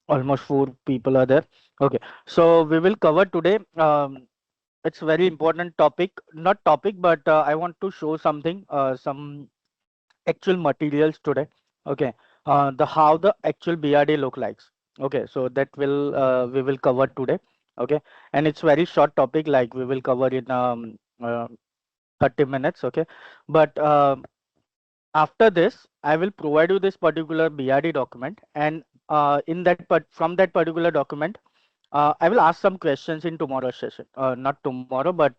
Almost four people are there. Okay, so we will cover today. It's very important topic, not topic, but I want to show something, some actual materials today. Okay, the how the actual BRD look likes. Okay, so that will we will cover today. Okay, and it's very short topic, like we will cover in 30 minutes. Okay, but after this, I will provide you this particular BRD document, and in that from that particular document, I will ask some questions in tomorrow's session. Not tomorrow, but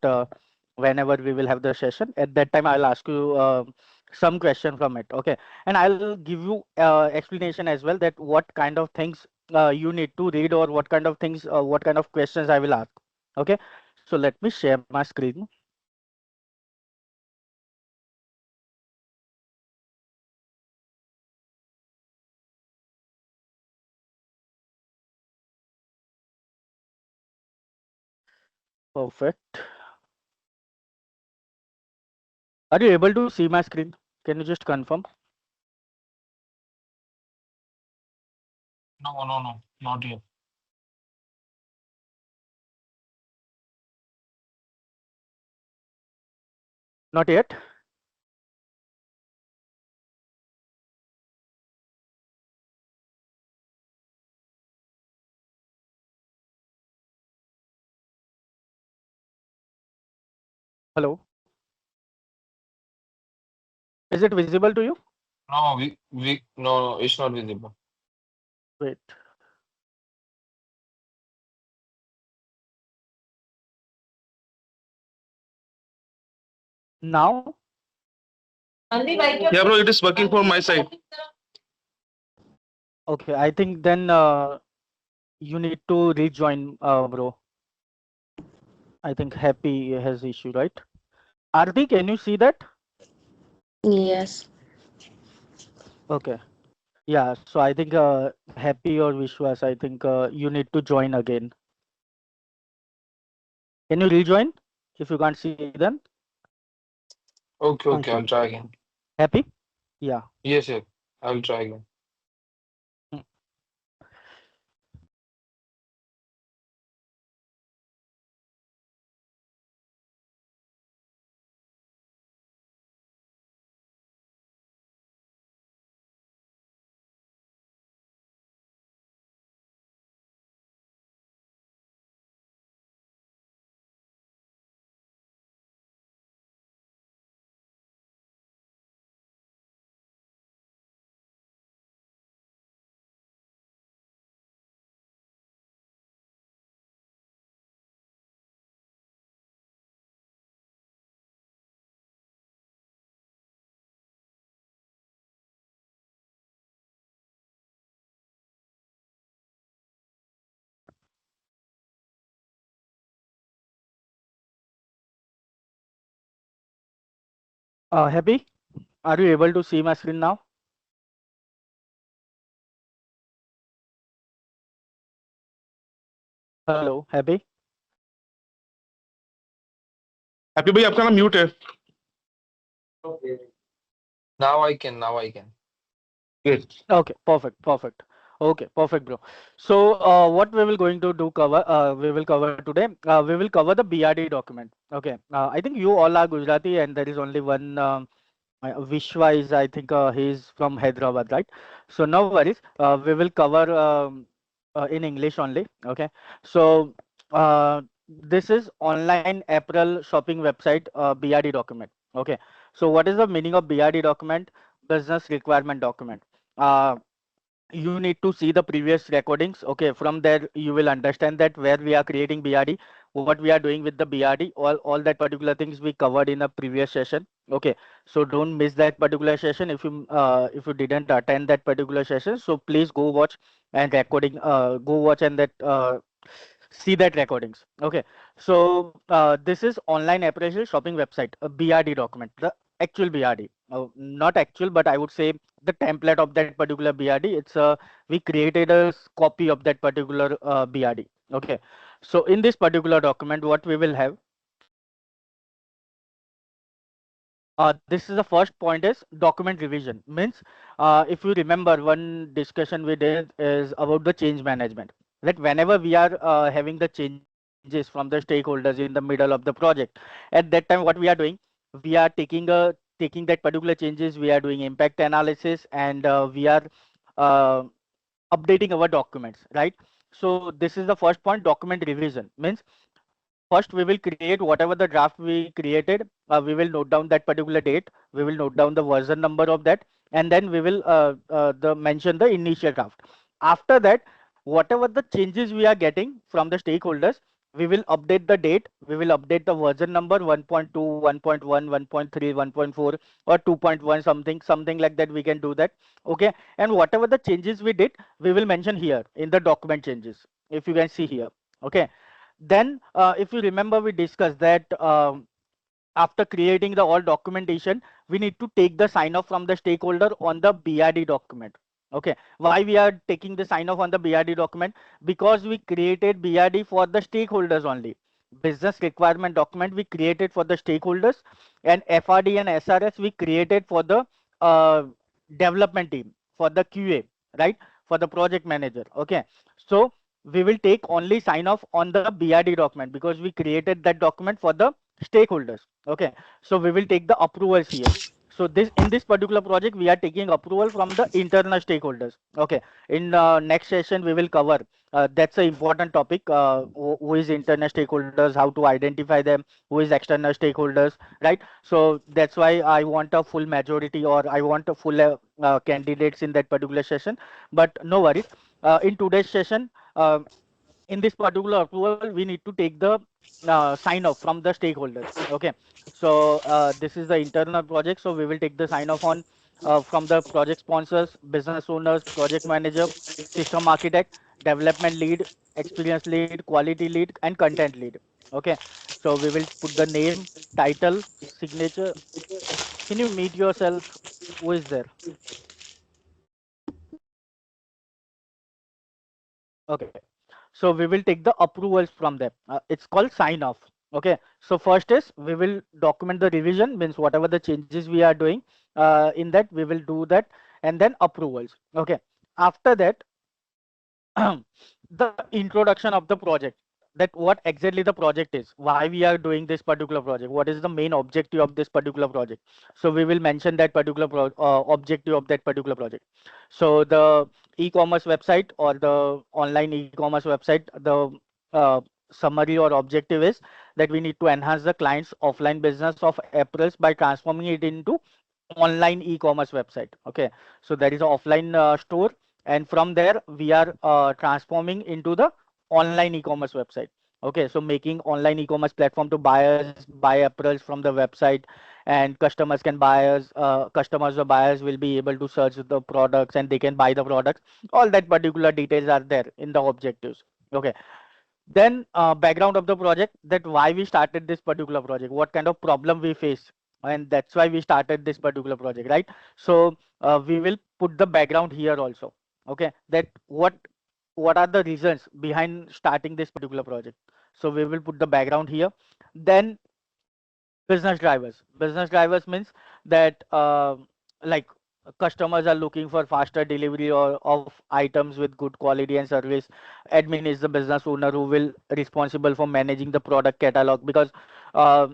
whenever we will have the session. At that time, I'll ask you some question from it. Okay, and I'll give you explanation as well that what kind of things you need to read, or what kind of things, what kind of questions I will ask. Okay, so let me share my screen. Perfect. Are you able to see my screen? Can you just confirm? No, no, no, not yet. Not yet. Hello. Is it visible to you? No, no, it's not visible. Wait. Now. Yeah, bro, it is working for my side. Okay, I think then you need to rejoin, bro. I think Happy has issue, right? Arti, can you see that? Yes. Okay. Yeah, so I think Happy or Vishwas, I think you need to join again. Can you rejoin if you can't see them? Okay, okay, Okay. I'll try again. Happy? Yeah. Yes, yes, I'll try again. Mm. Happy, are you able to see my screen now? Hello, Happy? Happy भाई आपका ना mute है. Now I can. Great. Okay, perfect, perfect. Okay, perfect, bro. So, what we will going to do cover, we will cover today. We will cover the BRD document. Okay. I think you all are Gujarati, and there is only one. Vishwa is, I think, he's from Hyderabad, right? So no worries. We will cover in English only. Okay. So this is online April shopping website BRD document. Okay. So what is the meaning of BRD document? Business requirement document. Uh, you need to see the previous recordings. Okay, from there you will understand that where we are creating BRD, what we are doing with the BRD, all that particular things we covered in a previous session. Okay, so don't miss that particular session. If you didn't attend that particular session, so please go watch and recording, go watch and that see that recordings. Okay, so this is online appraisal shopping website, a BRD document, the actual BRD, not actual, but I would say the template of that particular BRD. It's we created a copy of that particular BRD. Okay, so in this particular document, what we will have, This is the first point is document revision. Means, if you remember, one discussion we did is about the change management. That whenever we are having the changes from the stakeholders in the middle of the project, at that time what we are doing, we are taking that particular changes. We are doing impact analysis, and we are uh, updating our documents, right? So this is the first point, document revision. Means first we will create whatever the draft we created. We will note down that particular date. We will note down the version number of that, and then we will the mention the initial draft. After that, whatever the changes we are getting from the stakeholders, we will update the date. We will update the version number 1.2, 1.1, 1.3, 1.4, or 2.1, something like that. We can do that. Okay, and whatever the changes we did, we will mention here in the document changes. If you can see here. Okay, then, if you remember, we discussed that after creating the all documentation, we need to take the sign off from the stakeholder on the BRD document. Okay, why we are taking the sign off on the BRD document? Because we created BRD for the stakeholders only. Business requirement document we created for the stakeholders, and FRD and SRS we created for the uh, development team, for the QA, right? For the project manager. Okay, so we will take only sign off on the BRD document because we created that document for the stakeholders. Okay, so we will take the approvals here. So this, in this particular project, we are taking approval from the internal stakeholders. Okay, in next session we will cover, that's an important topic, who is internal stakeholders, how to identify them, who is external stakeholders, right? So that's why I want a full majority, or I want a full candidates in that particular session. But no worries, in today's session, in this particular approval, we need to take the sign off from the stakeholders. Okay, so this is the internal project, so we will take the sign off on from the project sponsors, business owners, project manager, system architect, development lead, experience lead, quality lead, and content lead. Okay, so we will put the name, title, signature. Can you meet yourself? Who is there? Okay, so we will take the approvals from them. It's called sign off. Okay, so first is we will document the revision, means whatever the changes we are doing, in that we will do that, and then approvals. Okay, after that, the introduction of the project, that what exactly the project is, why we are doing this particular project, what is the main objective of this particular project. So we will mention that particular objective of that particular project. So the e-commerce website or the online e-commerce website, the uh, summary or objective is that we need to enhance the client's offline business of Aprils by transforming it into online e-commerce website. Okay, so there is an offline store, and from there we are transforming into the online e-commerce website. Okay, so making online e-commerce platform to buyers buy apparels from the website, and customers or buyers will be able to search the products and they can buy the products. All that particular details are there in the objectives. Okay, then background of the project, that why we started this particular project, what kind of problem we face, and that's why we started this particular project, right? So we will put the background here also. Okay, that what are the reasons behind starting this particular project. So we will put the background here. Then business drivers means that like customers are looking for faster delivery or of items with good quality and service. Admin is the business owner who will responsible for managing the product catalog, because uh,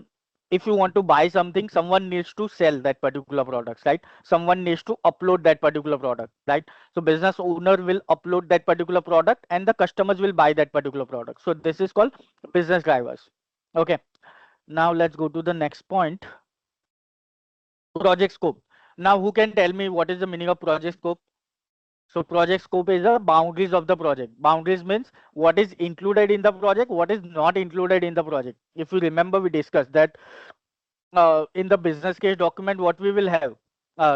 if you want to buy something, someone needs to sell that particular products, right? Someone needs to upload that particular product, right? So business owner will upload that particular product and the customers will buy that particular product. So this is called business drivers. Okay, now let's go to the next point, project scope. Now, who can tell me what is the meaning of project scope? So project scope is the boundaries of the project. Boundaries means what is included in the project, what is not included in the project. If you remember, we discussed that in the business case document, what we will have,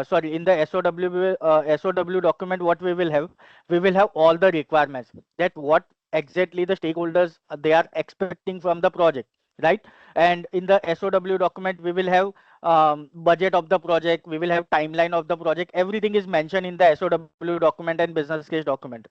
sorry, in the SOW document, what we will have all the requirements, that what exactly the stakeholders they are expecting from the project, right? And in the SOW document, we will have budget of the project, we will have timeline of the project. Everything is mentioned in the SOW document and business case document.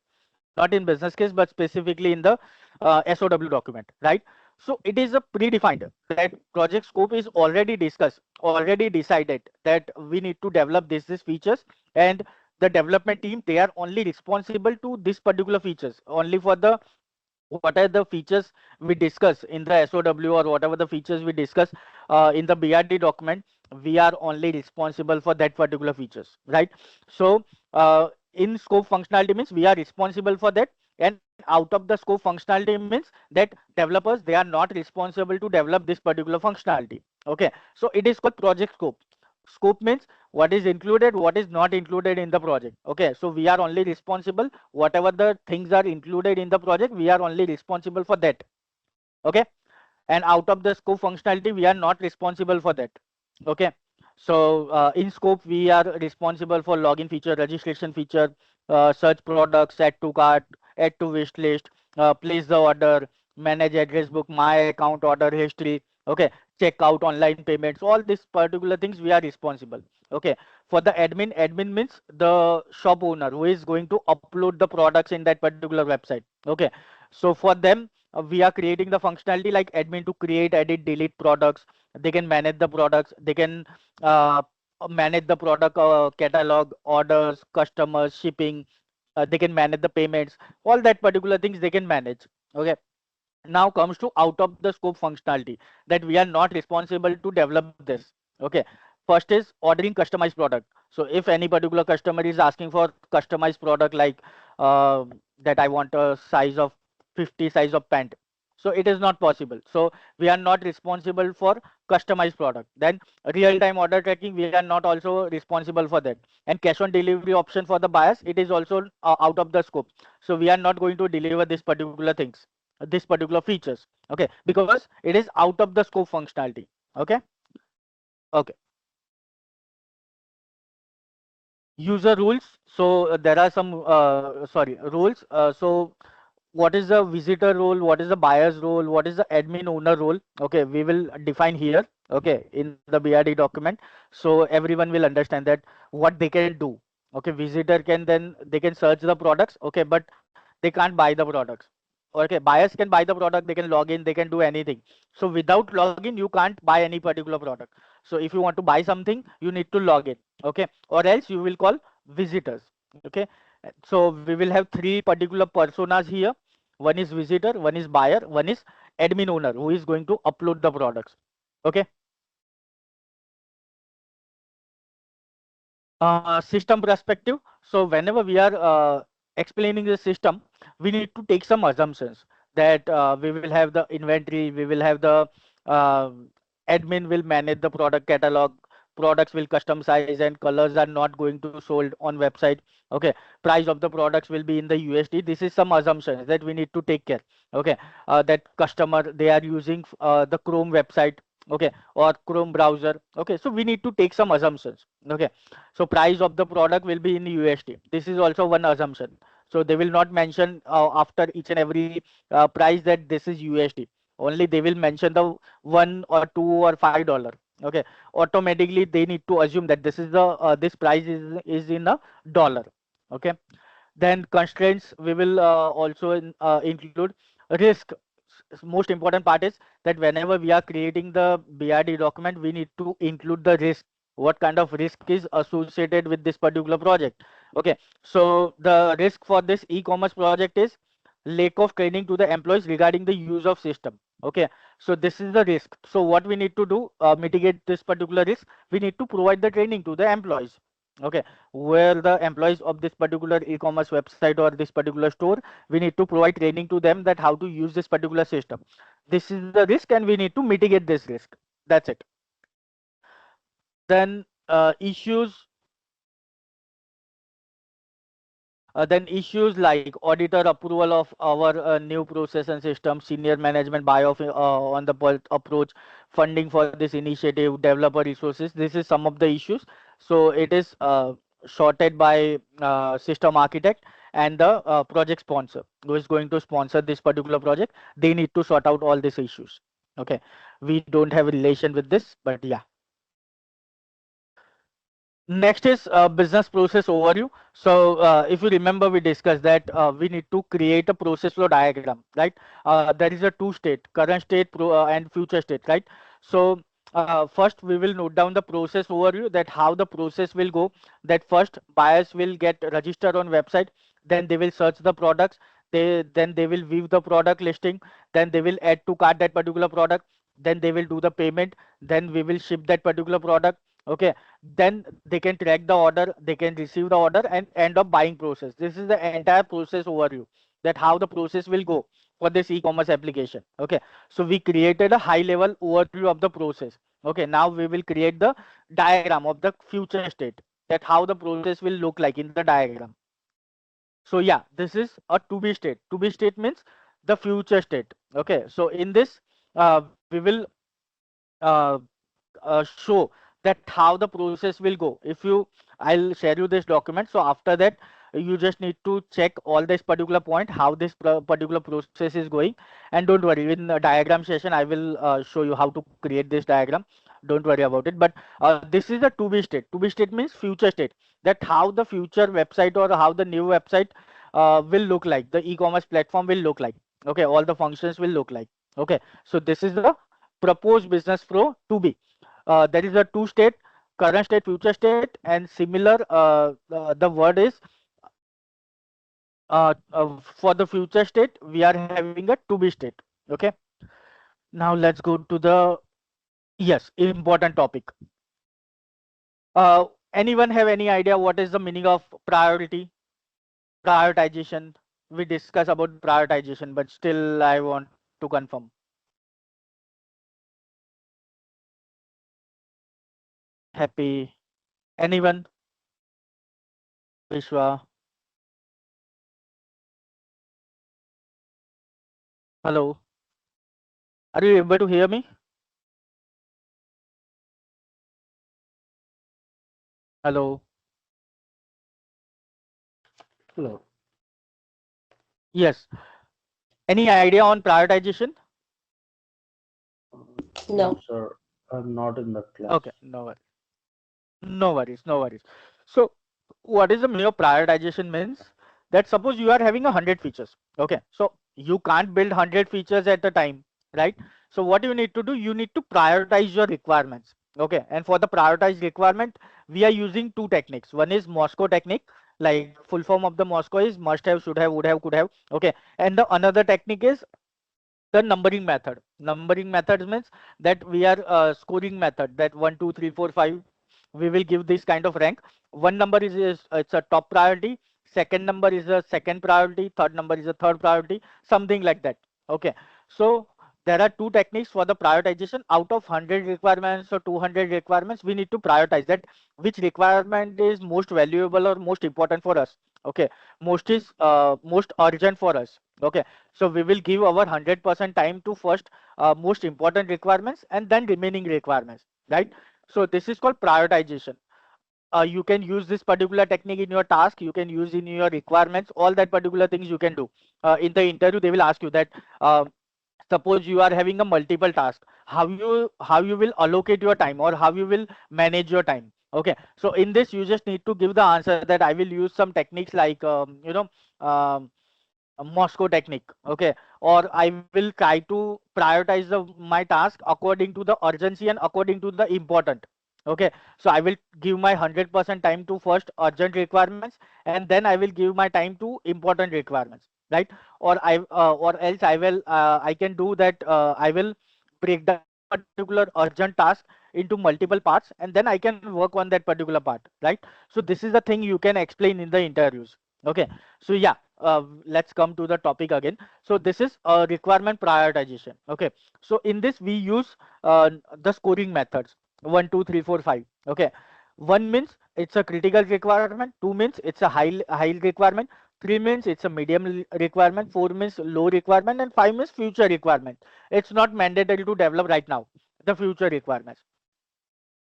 Not in business case, but specifically in the SOW document, right? So it is a predefined that project scope is already discussed, already decided that we need to develop this features, and the development team, they are only responsible to this particular features, only for the what are the features we discuss in the SOW, or whatever the features we discuss in the BRD document, we are only responsible for that particular features, right? So in scope functionality means we are responsible for that, and out of the scope functionality means that developers, they are not responsible to develop this particular functionality. Okay, so it is called project scope. Scope means what is included, what is not included in the project. Okay, so we are only responsible whatever the things are included in the project, we are only responsible for that. Okay, and out of the scope functionality, we are not responsible for that. Okay, so in scope we are responsible for login feature, registration feature, search products, add to cart, add to wish list, place the order, manage address book, my account, order history. Okay, check out, online payments, all these particular things we are responsible. Okay, for the admin means the shop owner who is going to upload the products in that particular website. Okay, so for them, we are creating the functionality like admin to create, edit, delete products. They can manage the products, they can uh, manage the product catalog, orders, customers, shipping, they can manage the payments, all that particular things they can manage. Okay, now comes to out of the scope functionality that we are not responsible to develop this. Okay, first is ordering customized product. So if any particular customer is asking for customized product like that I want a size of 50 size of pant, so it is not possible, so we are not responsible for customized product. Then real time order tracking, we are not also responsible for that. And cash on delivery option for the buyers, it is also out of the scope, so we are not going to deliver this particular things, this particular features. Okay, because it is out of the scope functionality. Okay, okay. User rules, so there are some sorry rules. So what is the visitor role, what is the buyer's role, what is the admin owner role? Okay, we will define here, okay, in the BRD document, so everyone will understand that what they can do. Okay, visitor can, then they can search the products, okay, but they can't buy the products. Okay, buyers can buy the product, they can log in, they can do anything. So without login you can't buy any particular product. So if you want to buy something, you need to log in. Okay, or else you will call visitors. Okay, so we will have three particular personas here. One is visitor, one is buyer, one is admin owner who is going to upload the products. Okay, system perspective. So whenever we are explaining the system, we need to take some assumptions that we will have the inventory, we will have the uh, admin will manage the product catalog, products will custom size and colors are not going to sold on website. Okay, price of the products will be in the USD. This is some assumptions that we need to take care. Okay, that customer, they are using the Chrome website, okay, or Chrome browser. Okay, so we need to take some assumptions. Okay, so price of the product will be in USD. This is also one assumption. So they will not mention after each and every price that this is USD. Only they will mention the $1 or $2 or $5. Okay, automatically they need to assume that this is the this price is in a dollar. Okay, then constraints we will also include risk. Most important part is that whenever we are creating the BRD document, we need to include the risk. What kind of risk is associated with this particular project? Okay, so the risk for this e-commerce project is lack of training to the employees regarding the use of system. Okay, so this is the risk. So what we need to do, mitigate this particular risk, we need to provide the training to the employees. Okay, where the employees of this particular e-commerce website or this particular store, we need to provide training to them that how to use this particular system. This is the risk and we need to mitigate this risk. That's it. Then issues like auditor approval of our new process and system, senior management buy-off on the approach, funding for this initiative, developer resources. This is some of the issues. So it is sorted by system architect and the project sponsor who is going to sponsor this particular project. They need to sort out all these issues. Okay, we don't have a relation with this, but yeah. Next is business process overview. So if you remember, we discussed that we need to create a process flow diagram, right? There is a two state, current state and future state, right? So first we will note down the process overview, that how the process will go. That first buyers will get registered on website, then they will search the products, they will view the product listing, then they will add to cart that particular product, then they will do the payment, then we will ship that particular product. Okay, then they can track the order, they can receive the order and end up buying process. This is the entire process overview, that how the process will go for this e-commerce application. Okay, so we created a high level overview of the process. Okay, now we will create the diagram of the future state, that how the process will look like in the diagram. So yeah, this is a to be state. To be state means the future state. Okay, so in this we will uh, show that how the process will go. If you, I'll share you this document, so after that you just need to check all this particular point, how this particular process is going. And don't worry, in the diagram session I will show you how to create this diagram. Don't worry about it. But this is the to be state. To be state means future state, that how the future website or how the new website will look like, the e-commerce platform will look like. Okay, all the functions will look like. Okay, so this is the proposed business flow to be. There is a two state, current state, future state, and similar. The word is for the future state, we are having a to be state. Okay. Now let's go to the, yes, important topic. Anyone have any idea what is the meaning of priority, prioritization? We discuss about prioritization, but still I want to confirm. Happy? Anyone? Vishwa? Hello? Are you able to hear me? Hello? Hello. Yes. Any idea on prioritization? Uh, no, No. sir. I'm not in that class. Okay, no worries, no worries. So, what is the meaning of prioritization means? That suppose you are having 100 features. Okay, so you can't build 100 features at a time, right? So what you need to do, you need to prioritize your requirements. Okay, and for the prioritized requirement, we are using two techniques. One is Moscow technique, like full form of the Moscow is must have, should have, would have, could have. Okay, and the another technique is the numbering method. Numbering methods means that we are scoring method, that 1 2 3 4 5, we will give this kind of rank. One number is it's a top priority, second number is a second priority, third number is a third priority, something like that. Okay, so there are two techniques for the prioritization. Out of 100 requirements or 200 requirements, we need to prioritize that which requirement is most valuable or most important for us. Okay, most is most urgent for us. Okay, so we will give our 100% time to first most important requirements and then remaining requirements, right? So this is called prioritization. You can use this particular technique in your task, you can use in your requirements, all that particular things you can do. In the interview they will ask you that uh, suppose you are having a multiple task, how you will allocate your time or how you will manage your time. Okay, so in this you just need to give the answer that I will use some techniques like um, a Moscow technique. Okay, or I will try to prioritize my task according to the urgency and according to the important. Okay, so I will give my 100% time to first urgent requirements and then I will give my time to important requirements, right? Or else I can do that. I will break down that particular urgent task into multiple parts and then I can work on that particular part, right? So this is the thing you can explain in the interviews. Okay, so yeah, let's come to the topic again. So this is requirement prioritization. Okay, so in this we use the scoring methods, 1 2 3 4 5. Okay, one means it's a critical requirement, two means it's a high requirement, three means it's a medium requirement, four means low requirement, and five means future requirement. It's not mandatory to develop right now the future requirements.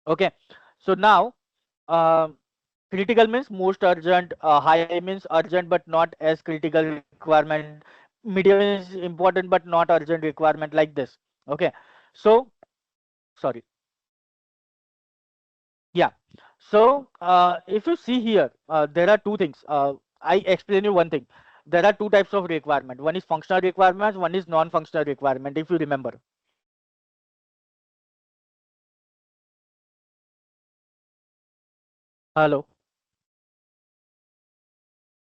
Okay, so now um critical means most urgent, high means urgent but not as critical requirement, medium is important but not urgent requirement, like this. Okay, so sorry, yeah. So if you see here, there are two things. I explain you one thing. There are two types of requirement. One is functional requirements, one is non-functional requirement, if you remember. Hello.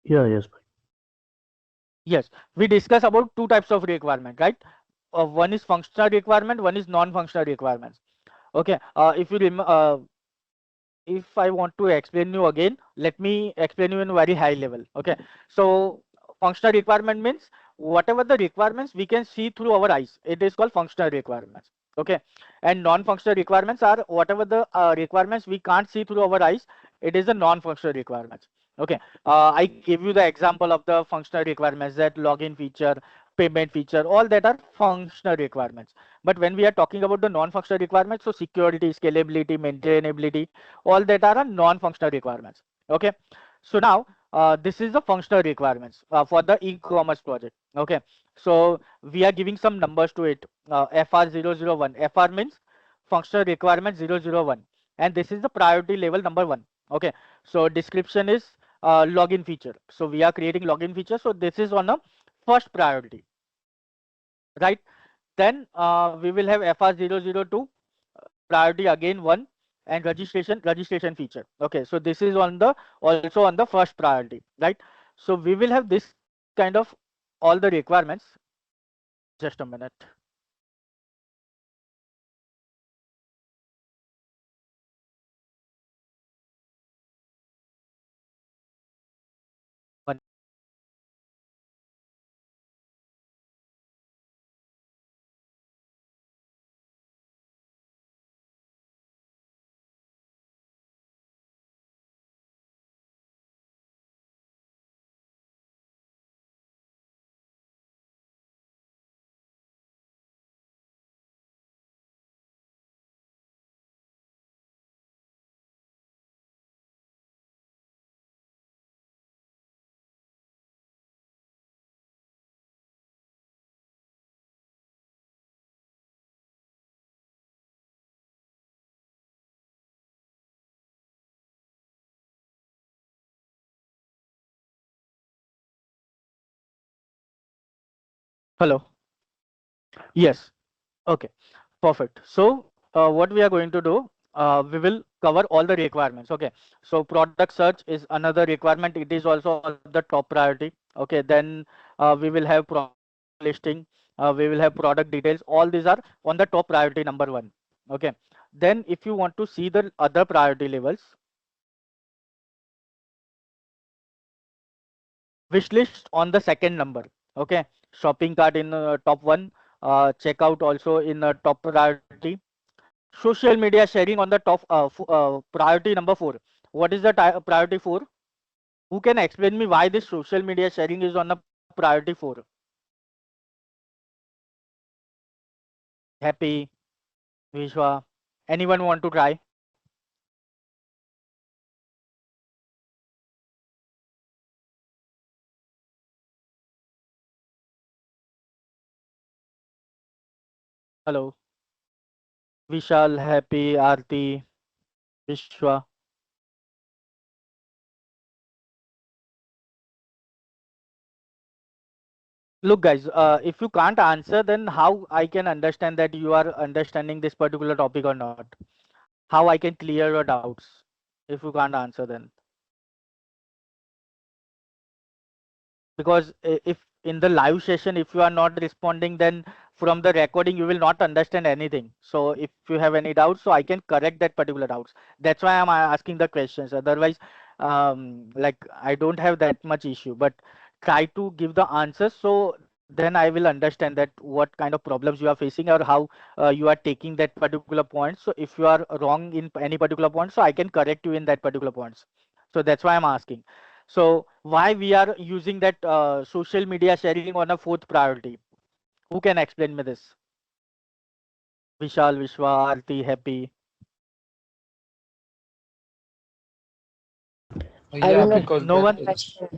Yeah, yes, bhai. Yes, we discuss about two types of requirement, right? One is functional requirement, one is non-functional requirements. Okay. If I want to explain you again, let me explain you in very high level. Okay. So functional requirement means whatever the requirements we can see through our eyes, it is called functional requirements. Okay. And non-functional requirements are whatever the requirements we can't see through our eyes, it is the non-functional requirements. Okay. I give you the example of the functional requirements, that login feature, payment feature, all that are functional requirements. But when we are talking about the non-functional requirements, so security, scalability, maintainability, all that are non-functional requirements. Okay. So now this is the functional requirements for the e-commerce project. Okay. So we are giving some numbers to it. FR001. FR means functional requirement 001, and this is the priority level number one. Okay. So description is login feature. So we are creating login feature. So this is on a first priority, right? Then we will have FR002, priority again one, and registration feature. Okay, so this is on the also on the first priority, right? So we will have this kind of all the requirements. Just a minute. One. Hello. Yes. Okay. Perfect. So what we are going to do, we will cover all the requirements. Okay. So product search is another requirement. It is also on the top priority. Okay. Then we will have product listing. We will have product details. All these are on the top priority number one. Okay. Then if you want to see the other priority levels, wish list on the second number. Okay. Shopping cart in top one. Checkout also in top priority. Social media sharing on the top priority number four. What is the priority four? Who can explain me why this social media sharing is on the priority four? Happy, Vishwa. Anyone want to try? Hello. Vishal, Happy, Aarti, Vishwa. Look, guys, if you can't answer, then how I can understand that you are understanding this particular topic or not? How I can clear your doubts if you can't answer then? Because if in the live session if you are not responding, then from the recording you will not understand anything. So if you have any doubts, so I can correct that particular doubts. That's why I'm asking the questions. Otherwise like I don't have that much issue, but try to give the answers, so then I will understand that what kind of problems you are facing, or how you are taking that particular point. So if you are wrong in any particular point, so I can correct you in that particular points. So that's why I'm asking. So why we are using that social media sharing on a fourth priority? Who can explain me this? Vishal, Vishwa, Aarti, Happy. I Yeah, do not because No that one? question.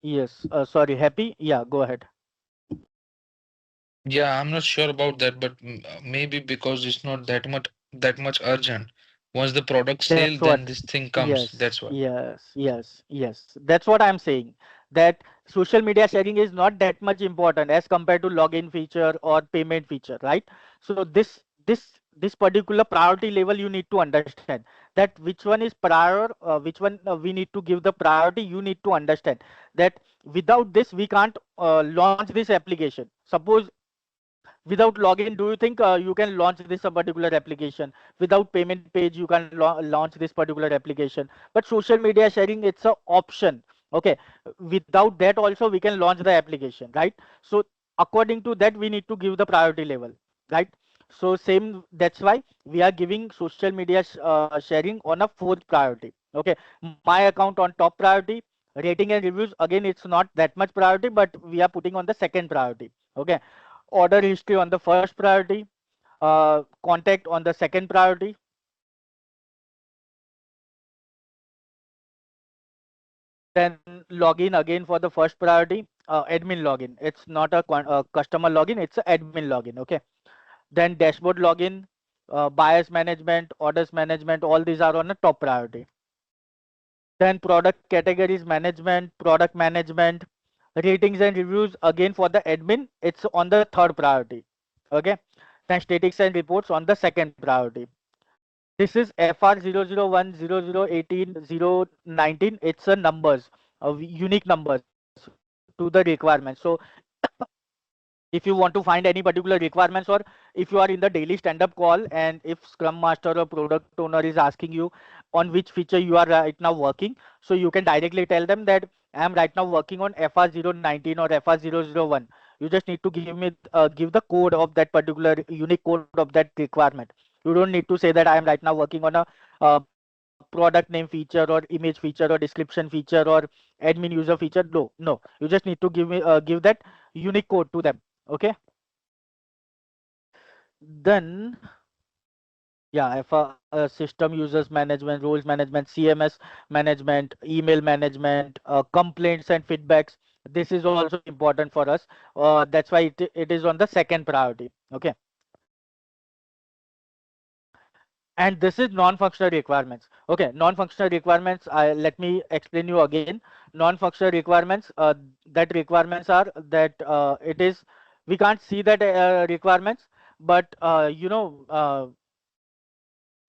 Yes. Sorry, Happy. Yeah, go ahead. yeah, I'm not sure about that, but maybe because it's not that much that much urgent. Once the product That's sale, what, then this thing comes. yes, That's why. yes. That's what I'm saying. That social media sharing is not that much important as compared to login feature or payment feature, right? So this particular priority level you need to understand that which one is prior, which one we need to give the priority. You need to understand that without this we can't launch this application. Suppose without login, do you think you can launch this particular application? Without payment page you can launch this particular application, but social media sharing, it's a option. Okay, without that also we can launch the application, right? So according to that we need to give the priority level, right? So same, that's why we are giving social media sharing on a fourth priority. Okay, my account on top priority, rating and reviews again it's not that much priority, but we are putting on the second priority. Okay, order history on the first priority, contact on the second priority, then login again for the first priority, admin login. It's not a customer login, it's a admin login. Okay, then dashboard login, buyers management, orders management, all these are on a top priority. Then product categories management, product management, ratings and reviews again for the admin, it's on the third priority. Okay, then statistics and reports on the second priority. This is FR 001 0018 019. It's a numbers, unique numbers to the requirement. So if you want to find any particular requirements, or if you are in the daily stand-up call and if Scrum Master or product owner is asking you on which feature you are right now working, so you can directly tell them that I am right now working on FR 019 or FR 001. You just need to give me give the code of that particular unique code of that requirement. You don't need to say that I am right now working on a product name feature or image feature or description feature or admin user feature. No, you just need to give that unique code to them. Okay, then yeah, if system users management, roles management, CMS management, email management, complaints and feedbacks, this is also important for us. That's why it is on the second priority. Okay, and this is non-functional requirements. Okay, non-functional requirements, let me explain you again. Non-functional requirements, that requirements are that it is, we can't see that requirements, but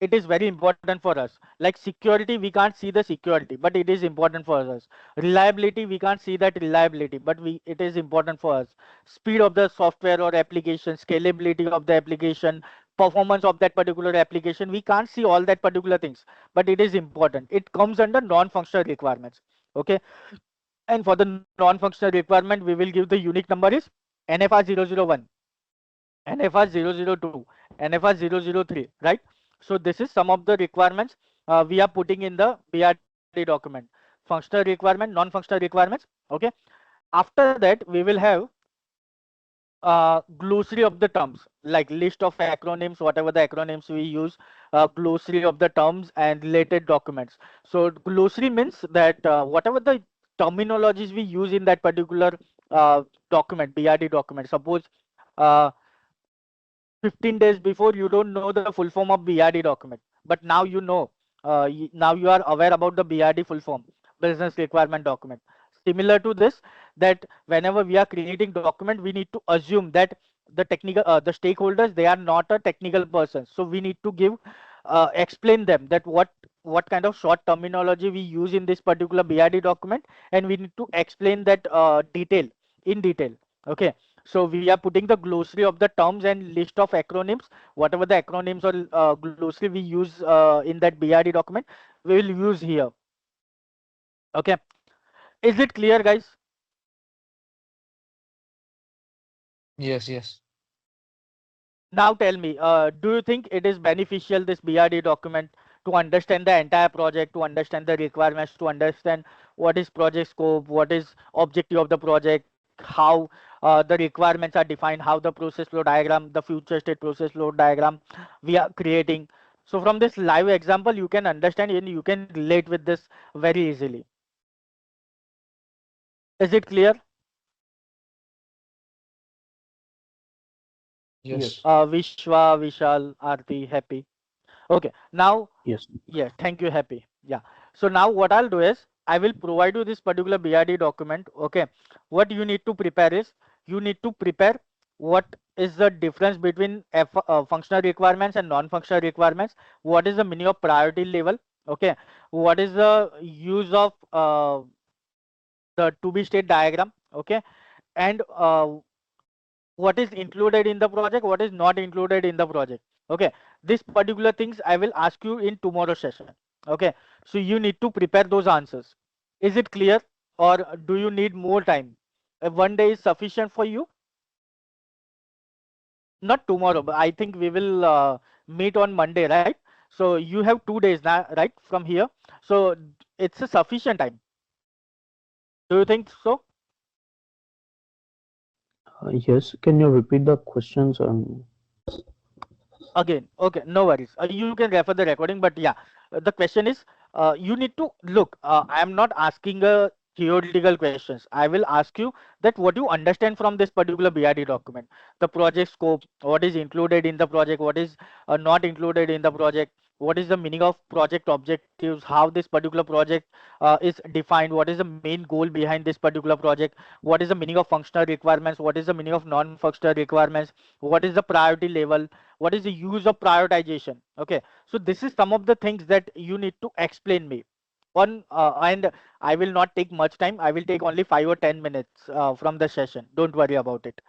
it is very important for us. Like security, we can't see the security, but it is important for us. Reliability, we can't see that reliability, but we it is important for us. Speed of the software or application, scalability of the application, performance of that particular application, we can't see all that particular things, but it is important. It comes under non-functional requirements. Okay, and for the non-functional requirement we will give the unique number is NFR 001, NFR 002, NFR 003, right? So this is some of the requirements we are putting in the BRD document. Functional requirement, non-functional requirements. Okay. After that, we will have glossary of the terms, like list of acronyms, whatever the acronyms we use, glossary of the terms and related documents. So glossary means that whatever the terminologies we use in that particular document, BRD document. Suppose uh, 15 days before you don't know the full form of BRD document, but now you know. Now you are aware about the BRD full form, business requirement document. Similar to this, that whenever we are creating document, we need to assume that the stakeholders, they are not a technical person, so we need to give explain them that what kind of short terminology we use in this particular BRD document, and we need to explain that in detail. Okay, so we are putting the glossary of the terms and list of acronyms, whatever the acronyms or glossary we use in that BRD document, we will use here. Okay, is it clear, guys? Yes, yes. Now tell me, do you think it is beneficial, this BRD document, to understand the entire project, to understand the requirements, to understand what is project scope, what is objective of the project, how the requirements are defined, how the process flow diagram, the future state process flow diagram we are creating. So from this live example, you can understand and you can relate with this very easily. Is it clear? Yes. Yes. Vishwa, Vishal, Aarti, happy? Okay, now, Yes. yeah, thank you, Happy. Yeah. So now what I'll do is I will provide you this particular BRD document. Okay. What you need to prepare is you need to prepare what is the difference between functional requirements and non-functional requirements. What is the meaning of priority level? Okay. What is the use of the to-be state diagram? Okay. And what is included in the project, what is not included in the project. Okay, this particular things I will ask you in tomorrow session. Okay, so you need to prepare those answers. Is it clear, or do you need more time? One day is sufficient for you? Not tomorrow, but I think we will meet on Monday, right? So you have 2 days now, right, from here. So it's a sufficient time. Do you think so? Yes. Can you repeat the questions? And Again, okay, no worries. You can refer the recording, but yeah, the question is, you need to look. I am not asking theoretical questions. I will ask you that what you understand from this particular BRD document, the project scope, what is included in the project, what is not included in the project, what is the meaning of project objectives, how this particular project is defined, what is the main goal behind this particular project, what is the meaning of functional requirements, what is the meaning of non-functional requirements, what is the priority level, what is the use of prioritization. Okay, so this is some of the things that you need to explain me on, and I will not take much time. I will take only 5 or 10 minutes from the session, don't worry about it.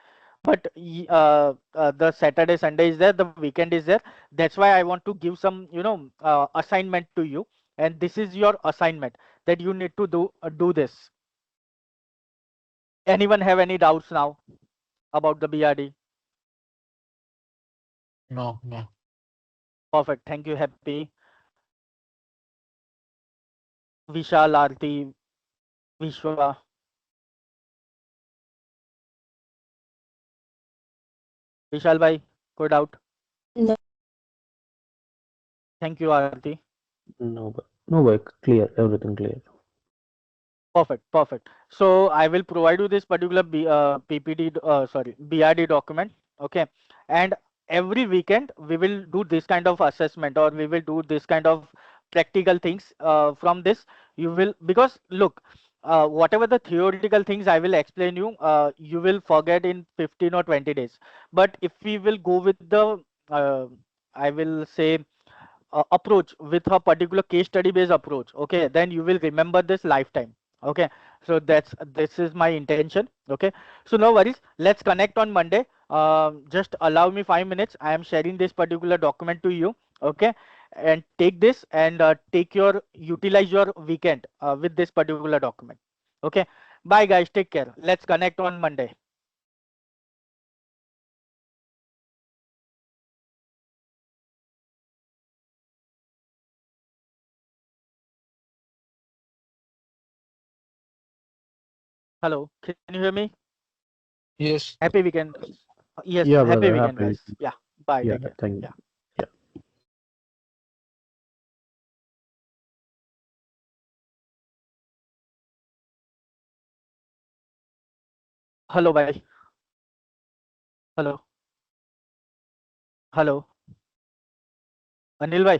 But the Saturday Sunday is there, the weekend is there. That's why I want to give some, assignment to you, and this is your assignment that you need to do this. Anyone have any doubts now about the BRD? No, no. Perfect, thank you, Happy. Vishal, Arti, Vishwa. Vishal bhai, कोई doubt? No. Thank you, Arti. no, no work. Clear. Everything clear. Perfect, perfect. So I will provide you this particular PPT, sorry, BRD document. Okay, and every weekend we will do this kind of assessment, or we will do this kind of practical things. From this, you will, because look, whatever the theoretical things I will explain you, you will forget in 15 or 20 days. But if we will go with the, uh, I will say, approach with a particular case study based approach, okay, then you will remember this lifetime. Okay, so this is my intention. Okay, so no worries, let's connect on Monday. Just allow me 5 minutes. I am sharing this particular document to you. Okay, and take this and take your utilize your weekend with this particular document. Okay, bye guys, take care, let's connect on Monday. Hello, can you hear me? Yes. Happy weekend. Yes, Yeah, happy brother. weekend Happy. guys. Yeah, bye, Yeah. take care. Thank Yeah. you. Yeah. Hello bye. Hello. Hello. Anil bhai.